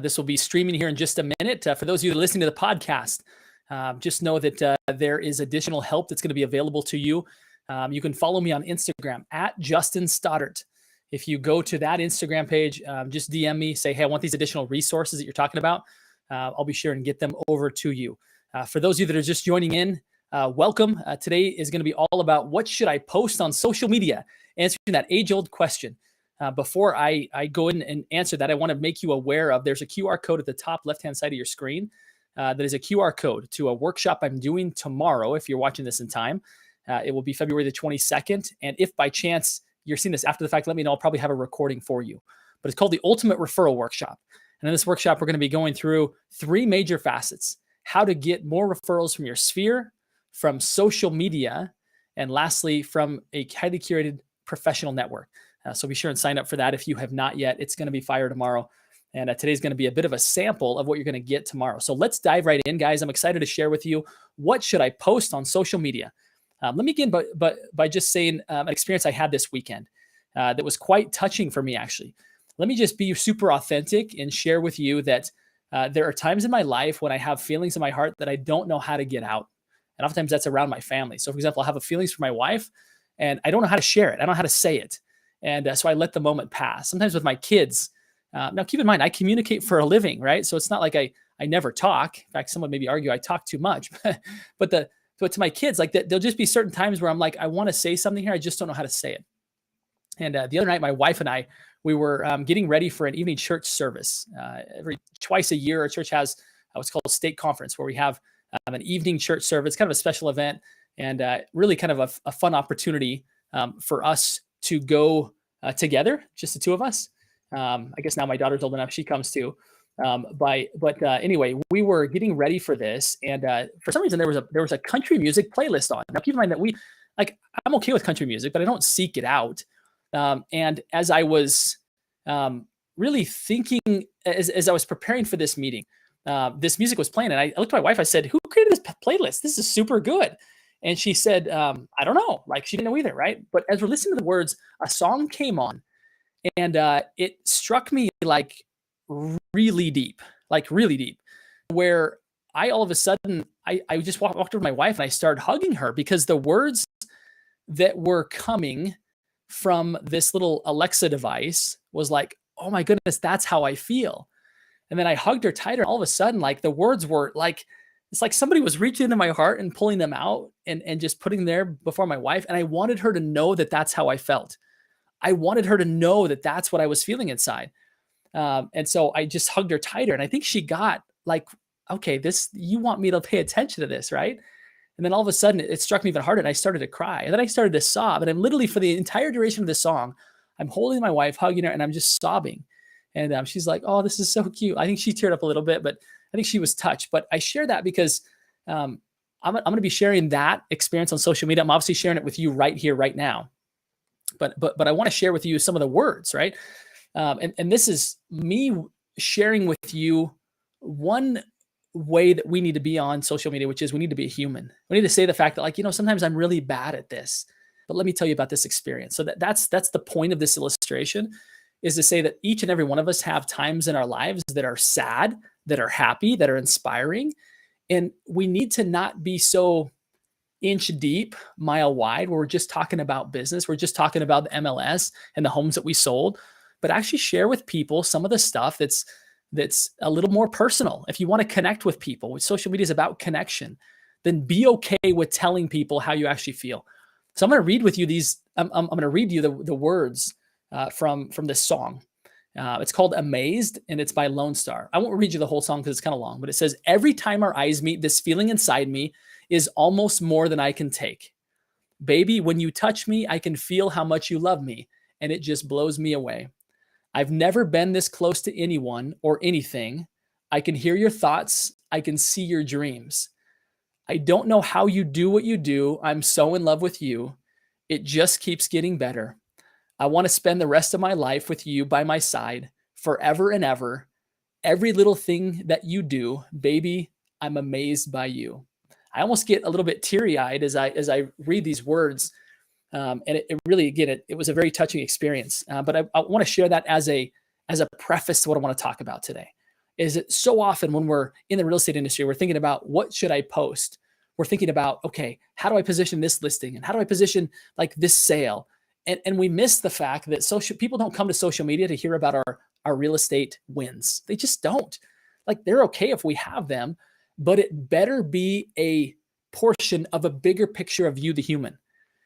This will be streaming here in just a minute. For those of you that are listening to the podcast, just know that there is additional help that's going to be available to you. You can follow me on Instagram at Justin Stoddart. If you go to that Instagram page, just DM me, say, hey, I want these additional resources that you're talking about. I'll be sure and get them over to you. For those of you that are just joining in, welcome. Today is going to be all about what should I post on social media, answering that age-old question. Before I go in and answer that, I want to make you aware of there's a QR code at the top left-hand side of your screen. That is a QR code to a workshop I'm doing tomorrow. If you're watching this in time, it will be February the 22nd. And if by chance you're seeing this after the fact, let me know. I'll probably have a recording for you. But it's called the Ultimate Referral Workshop. And in this workshop, we're going to be going through 3 major facets: how to get more referrals from your sphere, from social media, and lastly, from a highly curated professional network. So be sure and sign up for that if you have not yet. It's going to be fire tomorrow. And today's going to be a bit of a sample of what you're going to get tomorrow. So let's dive right in, guys. I'm excited to share with you, what should I post on social media? Let me begin by just saying an experience I had this weekend that was quite touching for me, actually. Let me just be super authentic and share with you that there are times in my life when I have feelings in my heart that I don't know how to get out. And oftentimes that's around my family. So for example, I'll have feelings for my wife and I don't know how to share it. I don't know how to say it. And so I let the moment pass. Sometimes with my kids, now keep in mind, I communicate for a living, right? So it's not like I never talk. In fact, someone maybe argue I talk too much, but to my kids, like there'll just be certain times where I'm like, I want to say something here. I just don't know how to say it. And the other night, my wife and I, we were getting ready for an evening church service. Twice a year, our church has what's called a state conference, where we have an evening church service, kind of a special event, and really kind of a fun opportunity for us to go together, just the two of us. I guess now my daughter's old enough, she comes too. Anyway, we were getting ready for this, and for some reason there was a country music playlist on. Now keep in mind that I'm okay with country music, but I don't seek it out. And as I was really thinking, as I was preparing for this meeting, this music was playing, and I looked at my wife. I said, "Who created this playlist? This is super good." And she said, "I don't know." Like, she didn't know either, right? But as we're listening to the words, a song came on, and it struck me like really deep, where I all of a sudden I just walked over to my wife and I started hugging her, because the words that were coming from this little Alexa device was like, oh my goodness, that's how I feel. And then I hugged her tighter. And all of a sudden, like, the words were like, it's like somebody was reaching into my heart and pulling them out and just putting them there before my wife. And I wanted her to know that that's how I felt. I wanted her to know that that's what I was feeling inside. And so I just hugged her tighter. And I think she got like, okay, you want me to pay attention to this, right? And then all of a sudden it struck me even harder, and I started to cry. And then I started to sob. And I'm literally, for the entire duration of this song, I'm holding my wife, hugging her, and I'm just sobbing. And she's like, oh, this is so cute. I think she teared up a little bit, but I think she was touched. But I share that because I'm going to be sharing that experience on social media. I'm obviously sharing it with you right here, right now. But I want to share with you some of the words, right? And this is me sharing with you one way that we need to be on social media, which is we need to be a human. We need to say the fact that, like, sometimes I'm really bad at this, but let me tell you about this experience. So that's the point of this illustration, is to say that each and every one of us have times in our lives that are sad, that are happy, that are inspiring. And we need to not be so inch deep, mile wide, where we're just talking about business. We're just talking about the MLS and the homes that we sold, but actually share with people some of the stuff that's a little more personal. If you want to connect with people, which social media is about connection, then be okay with telling people how you actually feel. So I'm going to read with you I'm going to read you the words from this song. It's called Amazed, and it's by Lone Star. I won't read you the whole song because it's kind of long, but it says, every time our eyes meet, this feeling inside me is almost more than I can take. Baby, when you touch me, I can feel how much you love me, and it just blows me away. I've never been this close to anyone or anything. I can hear your thoughts. I can see your dreams. I don't know how you do what you do. I'm so in love with you. It just keeps getting better. I want to spend the rest of my life with you by my side forever and ever. Every little thing that you do, baby, I'm amazed by you. I almost get a little bit teary-eyed as I read these words. And it really, again, it was a very touching experience. But I want to share that as a preface to what I want to talk about today. is that so often when we're in the real estate industry, we're thinking about what should I post? We're thinking about, okay, how do I position this listing? And how do I position like this sale? And we miss the fact that people don't come to social media to hear about our real estate wins. They just don't. Like, they're okay if we have them, but it better be a portion of a bigger picture of you, the human.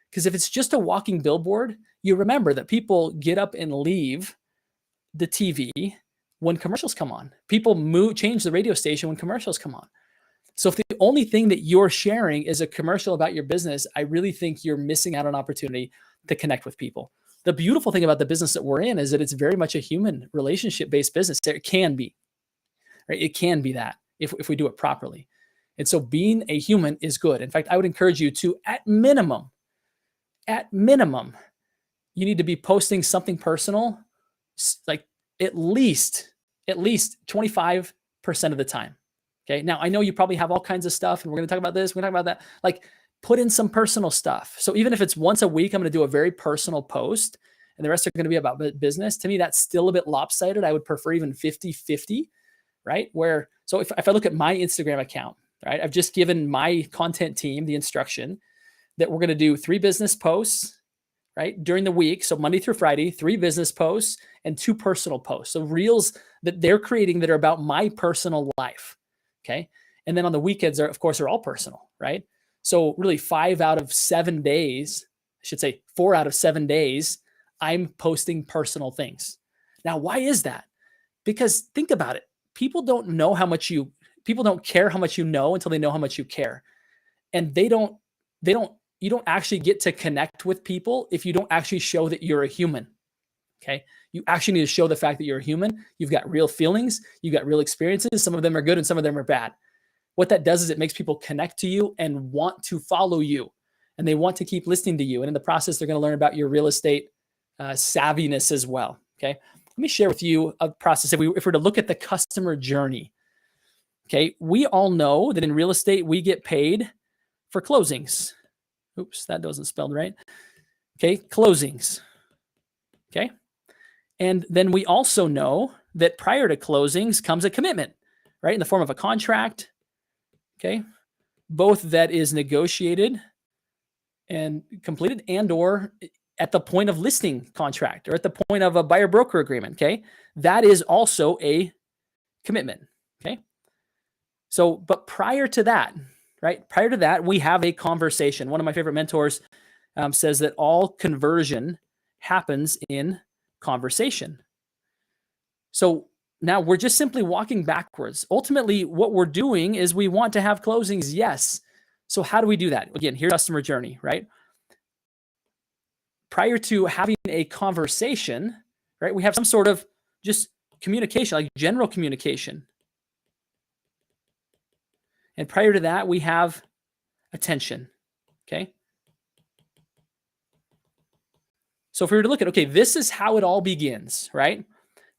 Because if it's just a walking billboard, you remember that people get up and leave the TV when commercials come on. People change the radio station when commercials come on. So if the only thing that you're sharing is a commercial about your business, I really think you're missing out on an opportunity to connect with people. The beautiful thing about the business that we're in is that it's very much a human relationship-based business. It can be, right? It can be that if we do it properly. And so being a human is good. In fact, I would encourage you to, at minimum, you need to be posting something personal, like at least 25% of the time. Okay. Now, I know you probably have all kinds of stuff, and we're going to talk about this, we're going to talk about that. Like, put in some personal stuff. So even if it's once a week, I'm going to do a very personal post and the rest are going to be about business. To me, that's still a bit lopsided. I would prefer even 50-50, right? So if I look at my Instagram account, right, I've just given my content team the instruction that we're going to do 3 business posts, right, during the week. So Monday through Friday, 3 business posts and 2 personal posts. So reels that they're creating that are about my personal life. Okay. And then on the weekends, of course, are all personal, right? So really 5 out of 7 days, I should say 4 out of 7 days, I'm posting personal things. Now, why is that? Because think about it. People don't care how much you know until they know how much you care. And you don't actually get to connect with people if you don't actually show that you're a human. Okay. You actually need to show the fact that you're a human. You've got real feelings. You've got real experiences. Some of them are good and some of them are bad. What that does is it makes people connect to you and want to follow you, and they want to keep listening to you. And in the process, they're going to learn about your real estate savviness as well. Okay. Let me share with you a process. If we're to look at the customer journey, okay, we all know that in real estate, we get paid for closings. Oops, that wasn't spelled right. Okay, closings. Okay. And then we also know that prior to closings comes a commitment, right, in the form of a contract. Okay, both that is negotiated and completed, and or at the point of listing contract or at the point of a buyer broker agreement. Okay, that is also a commitment. Okay, so but prior to that, right? Prior to that, we have a conversation. One of my favorite mentors says that all conversion happens in conversation. So now we're just simply walking backwards. Ultimately, what we're doing is we want to have closings, yes. So how do we do that? Again, here's customer journey, right? Prior to having a conversation, right, we have some sort of just communication, like general communication. And prior to that, we have attention, okay? So if we were to look at, okay, this is how it all begins, right?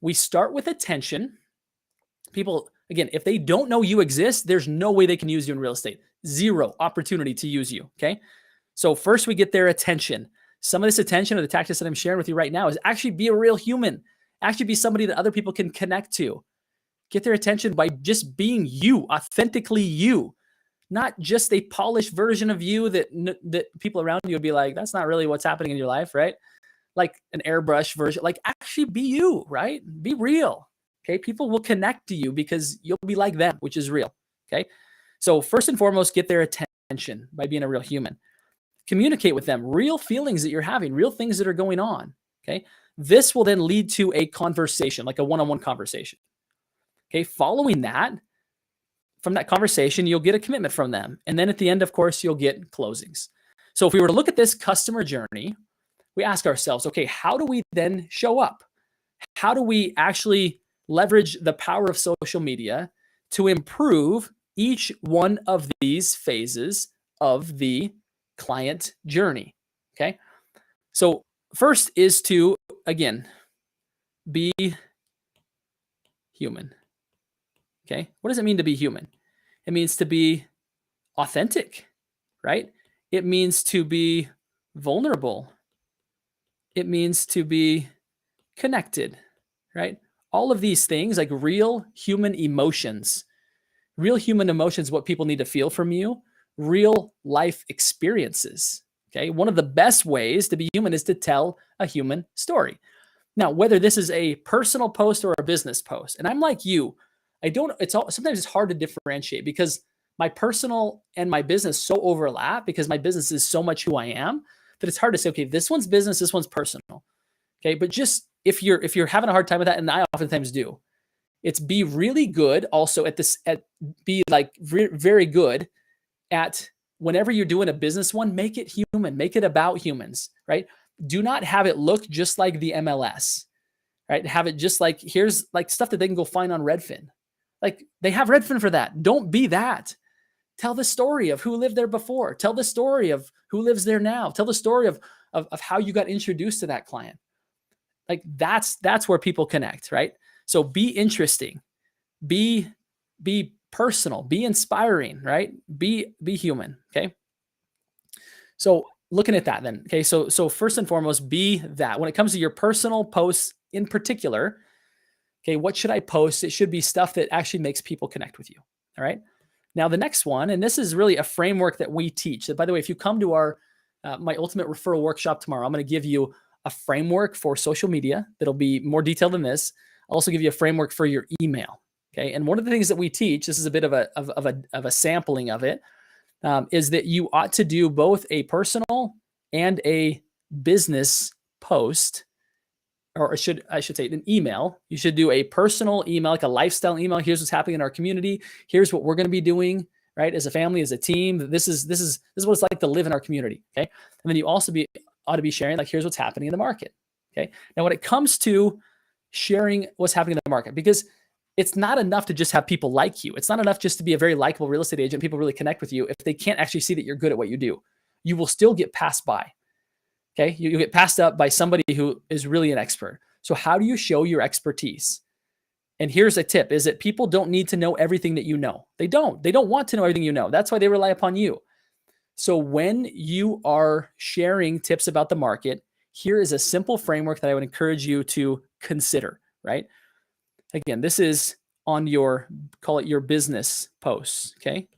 We start with attention. People, again, if they don't know you exist, there's no way they can use you in real estate. Zero opportunity to use you, okay? So first we get their attention. Some of this attention, or the tactics that I'm sharing with you right now, is actually be a real human. Actually be somebody that other people can connect to. Get their attention by just being you, authentically you. Not just a polished version of you that people around you would be like, that's not really what's happening in your life, right? Like an airbrush version. Like, actually be you, right? Be real. Okay. People will connect to you because you'll be like them, which is real. Okay. So first and foremost, get their attention by being a real human. Communicate with them real feelings that you're having, real things that are going on. Okay. This will then lead to a conversation, like a one-on-one conversation. Okay. Following that, from that conversation, you'll get a commitment from them. And then at the end, of course, you'll get closings. So if we were to look at this customer journey, we ask ourselves, okay, how do we then show up? How do we actually leverage the power of social media to improve each one of these phases of the client journey? Okay. So first is to, again, be human. Okay. What does it mean to be human? It means to be authentic, right? It means to be vulnerable. It means to be connected, right? all of these things, like real human emotions, what people need to feel from you, real life experiences. Okay. One of the best ways to be human is to tell a human story. Now, whether this is a personal post or a business post, and I'm like you, sometimes it's hard to differentiate because my personal and my business so overlap because my business is so much who I am that it's hard to say, okay, this one's business, this one's personal. Okay. But just if you're having a hard time with that, and I oftentimes do, it's be really good also be like very good at whenever you're doing a business one, make it human, make it about humans, right? Do not have it look just like the MLS, right? Have it just like, here's like stuff that they can go find on Redfin. Like they have Redfin for that. Don't be that. Tell the story of who lived there before. Tell the story of who lives there now. Tell the story of how you got introduced to that client. Like that's where people connect, right? So be interesting, be personal, be inspiring, right? Be human. Okay. So looking at that then, okay. So first and foremost, be that. When it comes to your personal posts in particular, okay, what should I post? It should be stuff that actually makes people connect with you. All right. Now the next one, and this is really a framework that we teach. That, by the way, if you come to our my ultimate referral workshop tomorrow, I'm going to give you a framework for social media that'll be more detailed than this. I'll also give you a framework for your email. Okay. And one of the things that we teach, this is a bit of a sampling of it, is that you ought to do both a personal and a business post, or I should say an email. You should do a personal email, like a lifestyle email. Here's what's happening in our community. Here's what we're going to be doing, right? As a family, as a team, this is what it's like to live in our community. Okay. And then you also ought to be sharing, like, here's what's happening in the market. Okay. Now, when it comes to sharing what's happening in the market, because it's not enough to just have people like you. It's not enough just to be a very likable real estate agent. People really connect with you if they can't actually see that you're good at what you do. You will still get passed by. Okay. You get passed up by somebody who is really an expert. So how do you show your expertise? And here's a tip, is that people don't need to know everything that you know. They don't want to know everything you know. That's why they rely upon you. So when you are sharing tips about the market, here is a simple framework that I would encourage you to consider, right? Again, this is on call it your business posts, okay?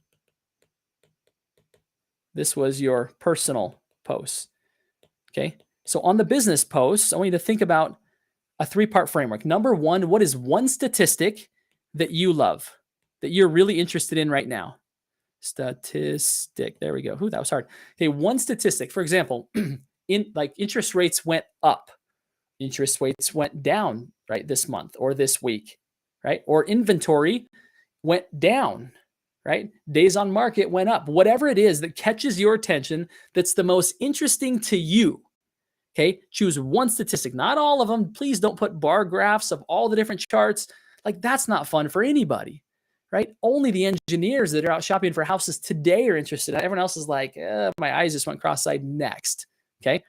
This was your personal posts, okay? So on the business posts, I want you to think about a 3-part framework. Number one, what is one statistic that you love, that you're really interested in right now? Statistic. There we go. That was hard. Okay, one statistic. For example, interest rates went up, interest rates went down, right, this month or this week, right? Or inventory went down, right? Days on market went up. Whatever it is that catches your attention, that's the most interesting to you. Okay, choose one statistic, not all of them. Please don't put bar graphs of all the different charts. Like, that's not fun for anybody, right? Only the engineers that are out shopping for houses today are interested. Everyone else is like, my eyes just went cross-eyed. Next. Okay.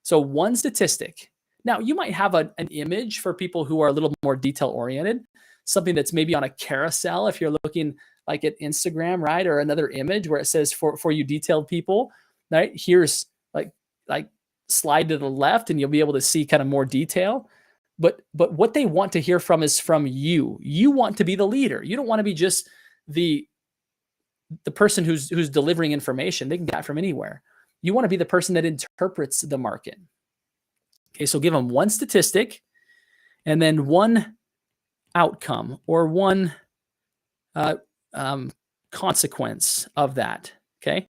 So one statistic. Now, you might have an image for people who are a little more detail oriented, something that's maybe on a carousel. If you're looking like at Instagram, right? Or another image where it says for you detailed people, right? Here's like slide to the left and you'll be able to see kind of more detail. But what they want to hear from is from you. You want to be the leader. You don't want to be just the person who's delivering information. They can get it from anywhere. You want to be the person that interprets the market. Okay, so give them one statistic and then one outcome or one consequence of that. Okay.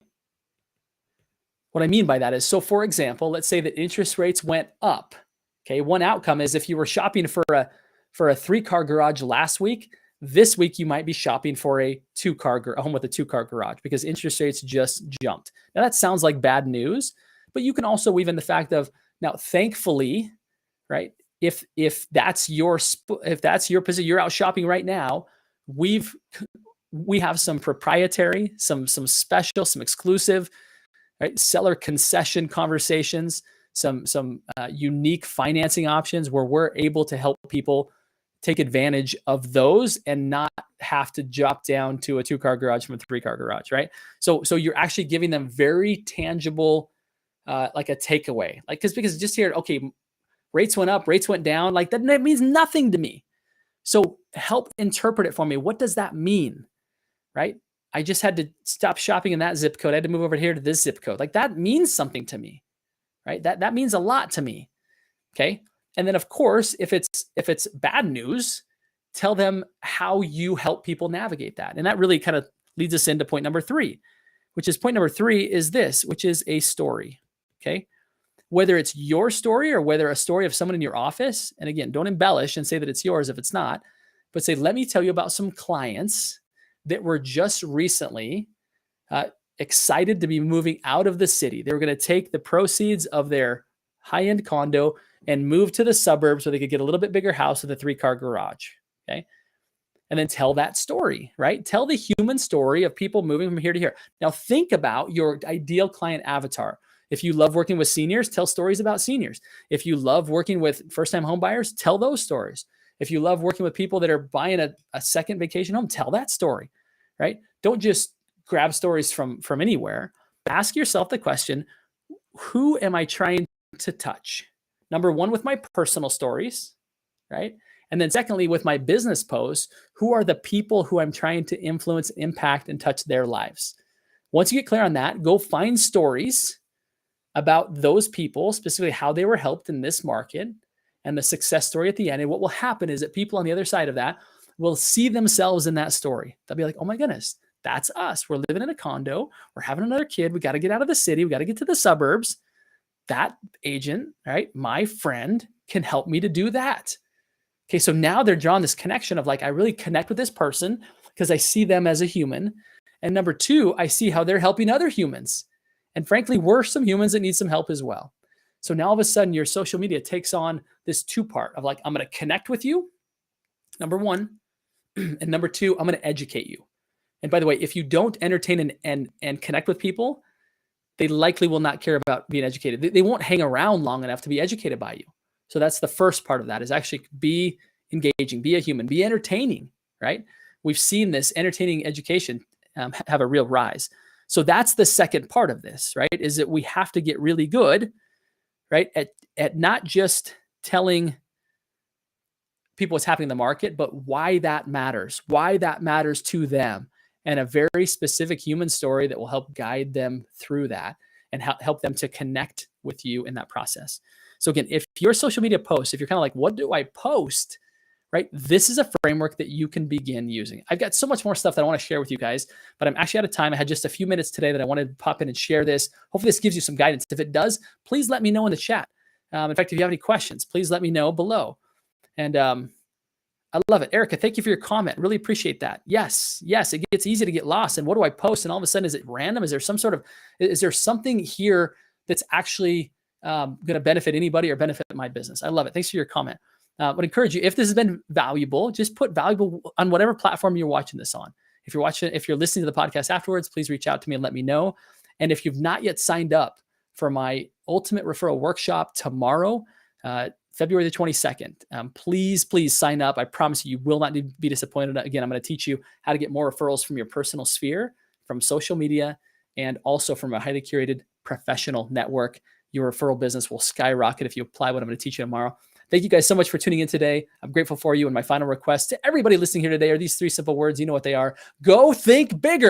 What I mean by that is, so for example, let's say that interest rates went up. Okay. One outcome is if you were shopping for a 3-car garage last week, this week you might be shopping for a home with a 2-car garage because interest rates just jumped. Now that sounds like bad news, but you can also weave in the fact of, now, thankfully, right? If that's your position, you're out shopping right now. We have some proprietary, some special, some exclusive, right? Seller concession conversations, some unique financing options where we're able to help people take advantage of those and not have to drop down to a 2-car garage from a 3-car garage, right? So you're actually giving them very tangible, like a takeaway, like because just here, okay, rates went up, rates went down, like that means nothing to me. So help interpret it for me. What does that mean? Right? I just had to stop shopping in that zip code. I had to move over here to this zip code. Like that means something to me, right? That means a lot to me. Okay. And then of course, if it's bad news, tell them how you help people navigate that. And that really kind of leads us into point number 3, which is point number 3 is this, which is a story. Okay. Whether it's your story or whether a story of someone in your office. And again, don't embellish and say that it's yours if it's not, but say, let me tell you about some clients that were just recently excited to be moving out of the city. They were going to take the proceeds of their high-end condo and move to the suburbs where they could get a little bit bigger house with a 3-car garage. Okay. And then tell that story, right? Tell the human story of people moving from here to here. Now think about your ideal client avatar. If you love working with seniors, tell stories about seniors. If you love working with first-time home buyers, tell those stories. If you love working with people that are buying a second vacation home, tell that story, right? Don't just grab stories from anywhere. Ask yourself the question, who am I trying to touch? Number 1, with my personal stories, right? And then secondly, with my business posts, who are the people who I'm trying to influence, impact, and touch their lives? Once you get clear on that, go find stories about those people, specifically how they were helped in this market, and the success story at the end. And what will happen is that people on the other side of that will see themselves in that story. They'll be like, oh my goodness, that's us. We're living in a condo. We're having another kid. We got to get out of the city. We got to get to the suburbs. That agent, right, my friend, can help me to do that. Okay, so now they're drawing this connection of like, I really connect with this person because I see them as a human. And number 2, I see how they're helping other humans. And frankly, we're some humans that need some help as well. So now all of a sudden your social media takes on this 2-part of like, I'm going to connect with you, number 1, and number 2, I'm going to educate you. And by the way, if you don't entertain and connect with people, they likely will not care about being educated. They won't hang around long enough to be educated by you. So that's the first part of that, is actually be engaging, be a human, be entertaining, right? We've seen this entertaining education have a real rise. So that's the second part of this, right? Is that we have to get really good, right, at not just telling people what's happening in the market, but why that matters to them, and a very specific human story that will help guide them through that and help them to connect with you in that process. So again, if your social media posts, if you're kind of like, what do I post? Right? This is a framework that you can begin using. I've got so much more stuff that I want to share with you guys, but I'm actually out of time. I had just a few minutes today that I wanted to pop in and share this. Hopefully this gives you some guidance. If it does, please let me know in the chat. In fact, if you have any questions, please let me know below. And I love it. Erica, thank you for your comment. Really appreciate that. Yes, it gets easy to get lost. And what do I post? And all of a sudden, is it random? Is there something here that's actually going to benefit anybody or benefit my business? I love it. Thanks for your comment. I would encourage you, if this has been valuable, just put valuable on whatever platform you're watching this on. If you're listening to the podcast afterwards, please reach out to me and let me know. And if you've not yet signed up for my ultimate referral workshop tomorrow, February the 22nd, please sign up. I promise you will not be disappointed. Again, I'm going to teach you how to get more referrals from your personal sphere, from social media, and also from a highly curated professional network. Your referral business will skyrocket if you apply what I'm going to teach you tomorrow. Thank you guys so much for tuning in today. I'm grateful for you. And my final request to everybody listening here today are these 3 simple words. You know what they are. Go think bigger.